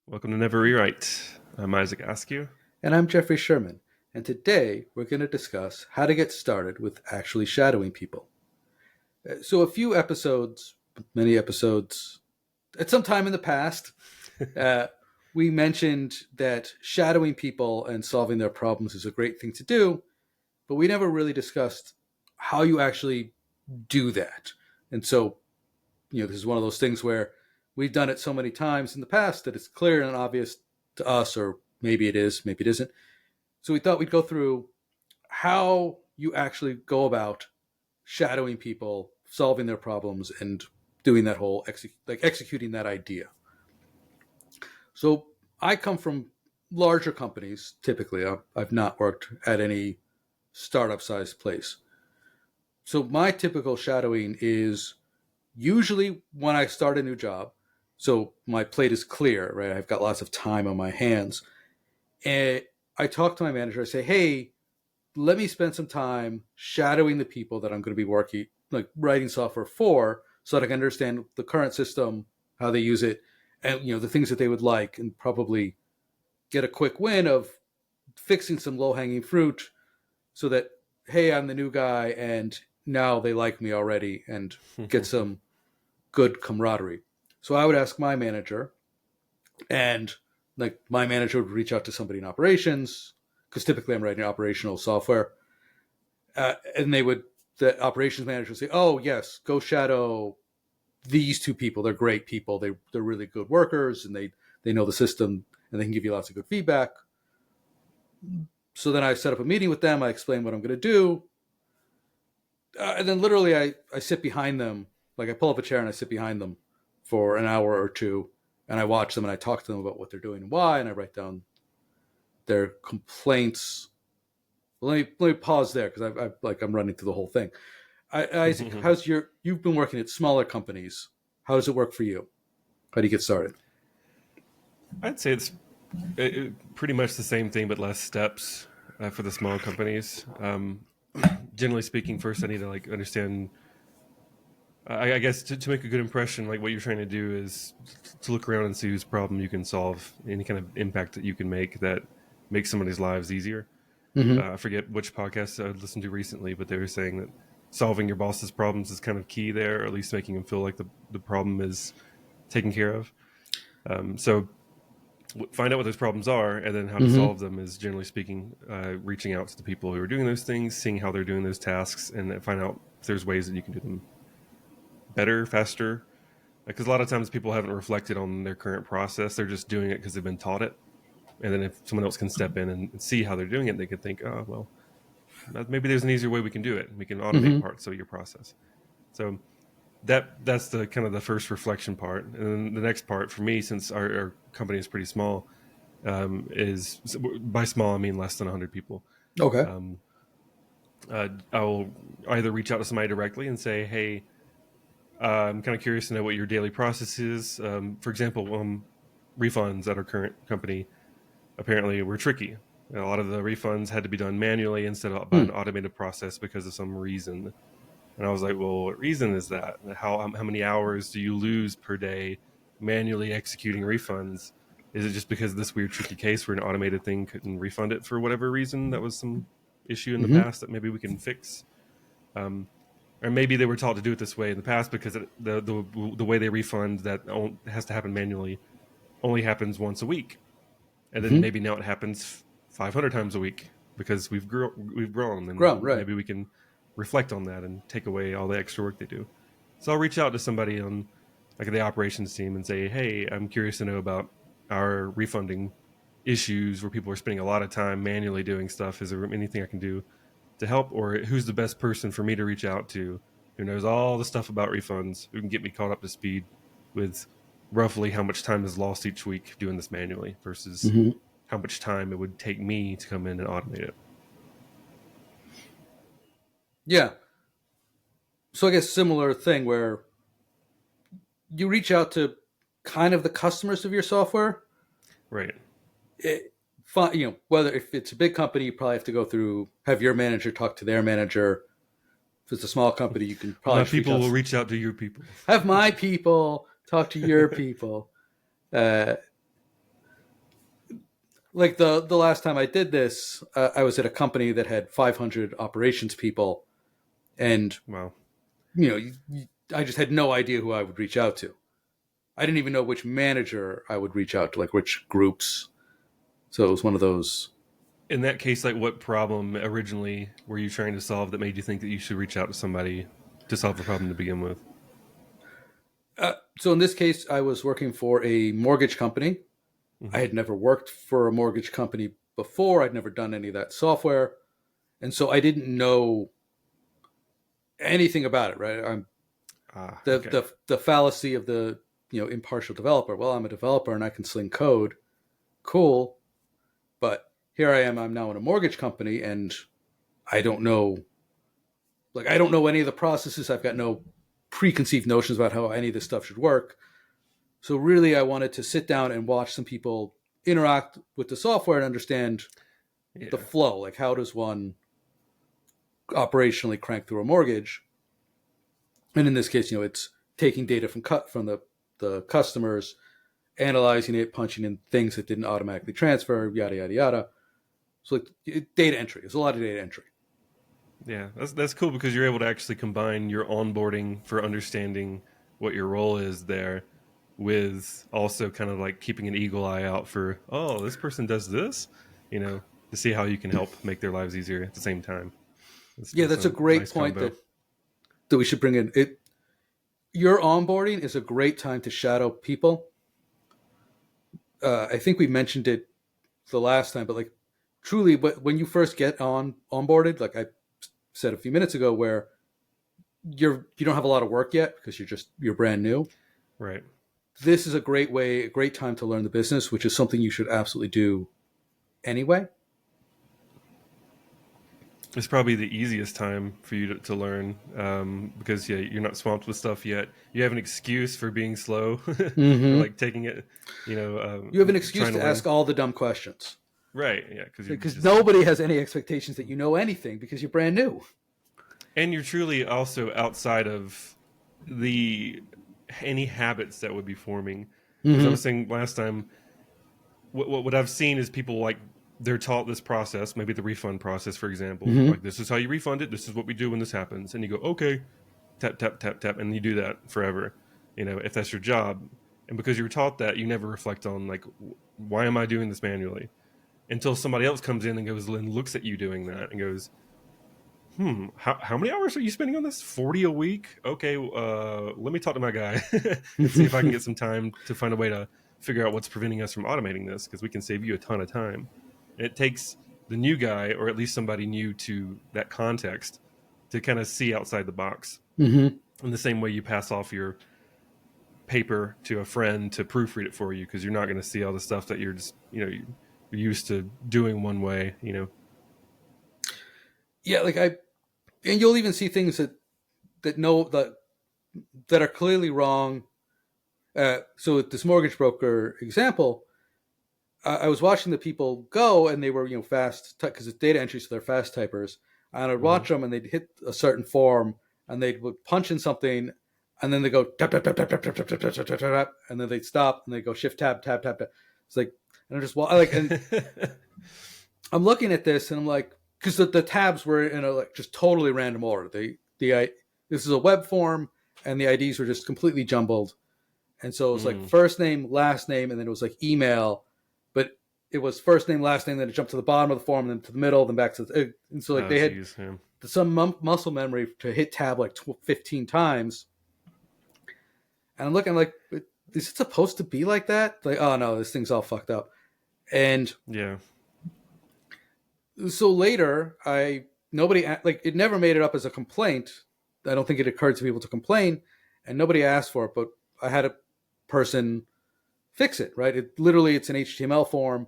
Welcome to Never Rewrite. I'm Isaac Askew. And I'm Jeffrey Sherman, and today we're going to discuss how to get started with actually shadowing people. So, a few episodes, many episodes, at some time in the past, uh, we mentioned that shadowing people and solving their problems is a great thing to do, but we never really discussed how you actually do that. And so, this is one of those things where we've done it so many times in the past that it's clear and obvious to us, or maybe it is, maybe it isn't. So we thought we'd go through how you actually go about shadowing people, solving their problems, and doing that whole executing that idea. So I come from larger companies. Typically, I've not worked at any startup-sized place. So my typical shadowing is usually when I start a new job. So my plate is clear, right? I've got lots of time on my hands, and I talk to my manager. I say, "Hey, let me spend some time shadowing the people that I'm going to be working, like writing software for, so that I can understand the current system, how they use it, and the things that they would like, and probably get a quick win of fixing some low hanging fruit, so that hey, I'm the new guy, and now they like me already, and get some good camaraderie." So I would ask my manager, and like my manager would reach out to somebody in operations because typically I'm writing operational software. And the operations manager would say, "Oh yes, go shadow these two people. They're great people. They're really good workers, and they know the system, and they can give you lots of good feedback." So then I set up a meeting with them. I explain what I'm going to do, and then literally I sit behind them. Like I pull up a chair and I sit behind them for an hour or two, and I watch them and I talk to them about what they're doing and why, and I write down their complaints. Let me pause there because I'm running through the whole thing. Isaac, you've been working at smaller companies. How does it work for you? How do you get started? I'd say it's pretty much the same thing, but less steps for the small companies. Generally speaking, first I need to understand. I guess to make a good impression, like what you're trying to do is to look around and see whose problem you can solve, any kind of impact that you can make that makes somebody's lives easier. Mm-hmm. I forget which podcast I listened to recently, but they were saying that solving your boss's problems is kind of key there, or at least making them feel like the problem is taken care of. So find out what those problems are, and then how to Mm-hmm. solve them is generally speaking reaching out to the people who are doing those things, seeing how they're doing those tasks, and find out if there's ways that you can do them better, faster. Because a lot of times people haven't reflected on their current process; they're just doing it because they've been taught it. And then if someone else can step in and see how they're doing it, they could think, oh well, maybe there's an easier way we can do it. We can automate Mm-hmm. parts of your process. So that's the kind of the first reflection part, and then the next part for me, since our company is pretty small, is by small I mean less than 100 people. Okay. Um, I'll either reach out to somebody directly and say, "Hey, I'm kind of curious to know what your daily process is." For example, refunds at our current company apparently were tricky. A lot of the refunds had to be done manually instead of by Hmm. an automated process because of some reason. And I was like, well, what reason is that? How many hours do you lose per day manually executing refunds? Is it just because of this weird tricky case where an automated thing couldn't refund it for whatever reason? That was some issue in the Mm-hmm. past that maybe we can fix. Or maybe they were taught to do it this way in the past because the way they refund that has to happen manually only happens once a week, and then Mm-hmm. maybe now it happens 500 times a week because we've grown, Grown, and right. maybe we can reflect on that and take away all the extra work they do. So I'll reach out to somebody on like the operations team and say, hey, I'm curious to know about our refunding issues where people are spending a lot of time manually doing stuff. Is there anything I can do to help, or who's the best person for me to reach out to who knows all the stuff about refunds, who can get me caught up to speed with roughly how much time is lost each week doing this manually versus Mm-hmm. how much time it would take me to come in and automate it. Yeah. So I guess similar thing where you reach out to kind of the customers of your software. Right. It, whether if it's a big company, you probably have to go through have your manager talk to their manager. If it's a small company, you can probably My just reach people out. will reach out to your people. Have my people talk to your people. Uh, like the last time I did this, I was at a company that had 500 operations people, and Wow. I just had no idea who I would reach out to. I didn't even know which manager I would reach out to, like which groups. So it was one of those. In that case, like, what problem originally were you trying to solve that made you think that you should reach out to somebody to solve a problem to begin with? So in this case, I was working for a mortgage company. I Hmm. had never worked for a mortgage company before. I'd never done any of that software, and so I didn't know anything about it. Right? Ah, The okay. the fallacy of the impartial developer. Well, I'm a developer and I can sling code. Cool, but here I am. I'm now in a mortgage company, and I don't know. Like I don't know any of the processes. I've got no preconceived notions about how any of this stuff should work. So really, I wanted to sit down and watch some people interact with the software and understand the Yeah. flow. Like how does one operationally crank through a mortgage? And in this case, it's taking data from the customers, analyzing it, punching in things that didn't automatically transfer, yada yada yada. So like data entry. There's a lot of data entry. Yeah, that's cool because you're able to actually combine your onboarding for understanding what your role is there with also kind of like keeping an eagle eye out for, oh, this person does this, you know, to see how you can help make their lives easier at the same time. Yeah, That's that's a a great nice point combo. that we should bring in. Your onboarding is a great time to shadow people. I think we mentioned it the last time, but like truly, but when you first get onboarded, like I said a few minutes ago, where you don't have a lot of work yet because you're brand new. Right. This is a great time to learn the business, which is something you should absolutely do anyway. It's probably the easiest time for you to learn because yeah, you're not swamped with stuff yet. You have an excuse for being slow or Mm-hmm. like taking it, You have an excuse trying to to learn. ask all the dumb questions Right. Yeah. Because you're because just, nobody has any expectations that you know anything because you're brand new. and you're truly also outside of the any habits that would be forming. Because I Mm-hmm. was saying last time, what I've seen is people like they're taught this process, maybe the refund process, for example. Mm-hmm. Like this is how you refund it. This is what we do when this happens, and you go okay, tap tap tap tap, and you do that forever. If that's your job, and because you were taught that, you never reflect on like why am I doing this manually until somebody else comes in and goes and looks at you doing that and goes, how many hours are you spending on this? 40 a week? Okay, let me talk to my guy and see if I can get some time to find a way to figure out what's preventing us from automating this because we can save you a ton of time. And it takes the new guy, or at least somebody new to that context, to kind of see outside the box. Mm-hmm. In the same way you pass off your paper to a friend to proofread it for you because you're not going to see all the stuff that you're just, you're used to doing one way. Yeah, and you'll even see things that are clearly wrong. So with this mortgage broker example, I was watching the people go, and they were fast because it's data entry, so they're fast typers. And I'd Hmm. watch them, and they'd hit a certain form, and they would punch in something, and then they go tap tap tap tap tap tap tap tap tap tap tap, and then they'd stop, and they go shift tab tab tab tab. It's like, and I'm just like, and I'm looking at this, and I'm like, because the tabs were in a like just totally random order. This is a web form, and the IDs were just completely jumbled. And so it was like Mm. first name, last name, and then it was like email. But it was first name, last name, then it jumped to the bottom of the form, then to the middle, then back to and so like Oh, they had geez. Yeah. some muscle memory to hit tab like 15 times. And I'm looking like, is it supposed to be like that? Like, oh no, this thing's all fucked up. And Yeah. so later, nobody like it never made it up as a complaint. I don't think it occurred to people to complain, and nobody asked for it. But I had a person fix it. Right? It's an HTML form,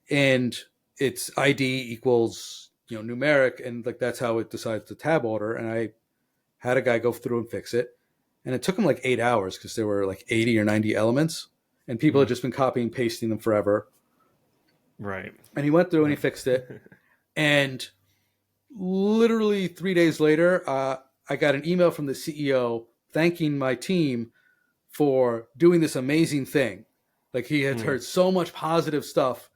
and its ID equals numeric, and like that's how it decides the tab order. And I had a guy go through and fix it, and it took him like 8 hours because there were like 80 or 90 elements, and people had Mm. just been copying and pasting them forever. Right. And he went through and he Yep. fixed it, and literally 3 days later, I got an email from the CEO thanking my team for doing this amazing thing. Like he had Mm. heard so much positive stuff,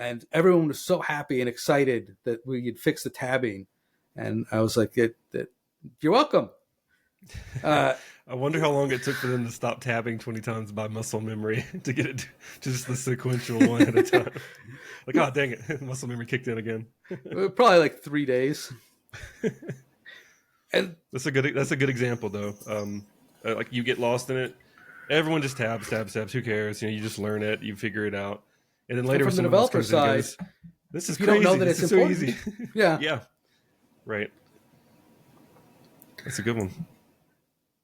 and everyone was so happy and excited that we had fixed the tabbing. And I was like, "You're welcome." Uh, I wonder how long it took for them to stop tabbing 20 times by muscle memory to get it to just the sequential one at a time. Like, oh, dang it. Muscle memory kicked in again. Probably like 3 days. And That's a good example, though. Like, you get lost in it. Everyone just tabs. Who cares? You just learn it. You figure it out. And then later from the someone else developer comes in and side, goes, this is if you crazy. don't know that This it's is so important, easy. yeah, Yeah. Right. That's a good one.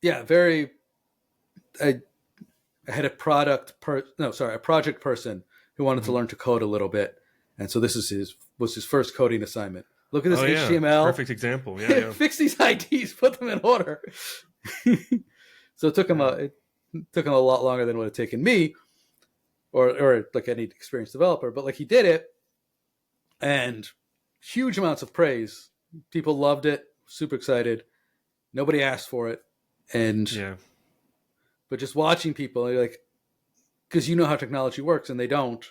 yeah, very. I had a project person who wanted to learn to code a little bit, and so this was his first coding assignment. Look at this HTML. Perfect example. Yeah. Fix these IDs, put them in order. So it took him a lot longer than it would have taken me, or like any experienced developer. But like he did it, and huge amounts of praise. People loved it, super excited. Nobody asked for it, and but just watching people, you're like, because you know how technology works, and they don't.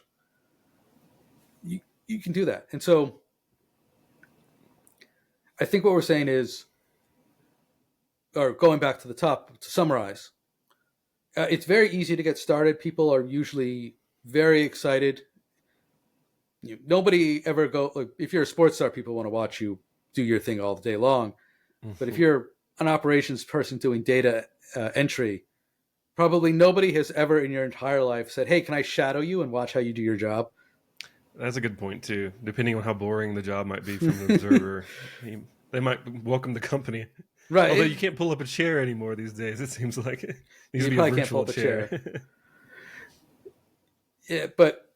You can do that, and so I think what we're saying is, or going back to the top to summarize, it's very easy to get started. People are usually very excited. Nobody ever if you're a sports star, people want to watch you do your thing all day long. But if you're an operations person doing data entry, probably nobody has ever in your entire life said, "Hey, can I shadow you and watch how you do your job?" That's a good point too. Depending on how boring the job might be from an observer, they might welcome the company. Right. Although you can't pull up a chair anymore these days. It seems like it needs to be a probably can't virtual pull up a chair. Yeah, but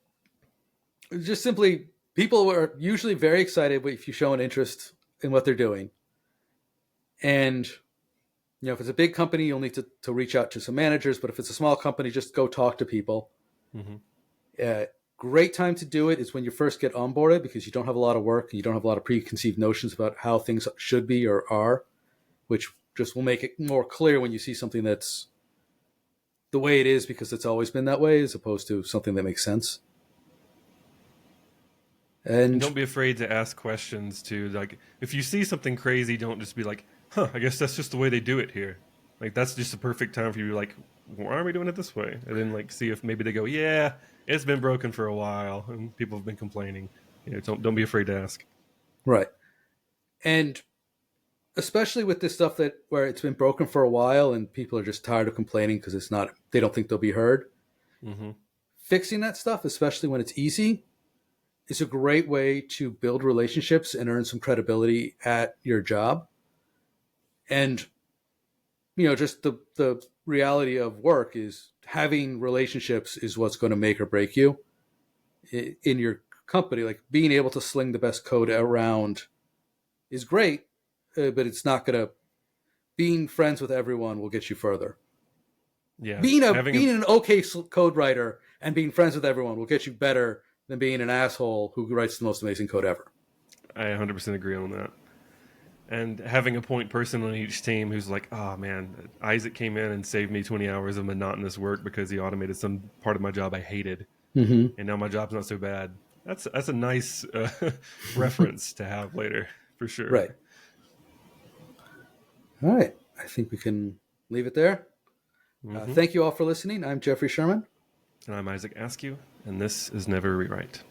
just simply, people are usually very excited if you show an interest in what they're doing. And if it's a big company, you'll need to reach out to some managers. But if it's a small company, just go talk to people. Great time to do it is when you first get onboarded, because you don't have a lot of work and you don't have a lot of preconceived notions about how things should be or are, which just will make it more clear when you see something that's the way it is because it's always been that way, as opposed to something that makes sense. And don't be afraid to ask questions too. Like, if you see something crazy, don't just be like, "Huh, I guess that's just the way they do it here." Like, that's just the perfect time for you to like, why are we doing it this way? And then like see if maybe they go, "Yeah, it's been broken for a while and people have been complaining." Don't be afraid to ask. Right. And especially with this stuff where it's been broken for a while and people are just tired of complaining because they don't think they'll be heard. Fixing that stuff, especially when it's easy, is a great way to build relationships and earn some credibility at your job. And just the reality of work is having relationships is what's going to make or break you in your company. Like, being able to sling the best code around is great, but it's not going to. Being friends with everyone will get you further. Yeah, being an okay code writer and being friends with everyone will get you better than being an asshole who writes the most amazing code ever. I 100% agree on that. And having a point person on each team who's like, "Oh man, Isaac came in and saved me 20 hours of monotonous work because he automated some part of my job I hated, and now my job's not so bad." That's a nice reference to have later, for sure. Right. All right. I think we can leave it there. Thank you all for listening. I'm Jeffrey Sherman. And I'm Isaac Askew, and this is Never Rewrite.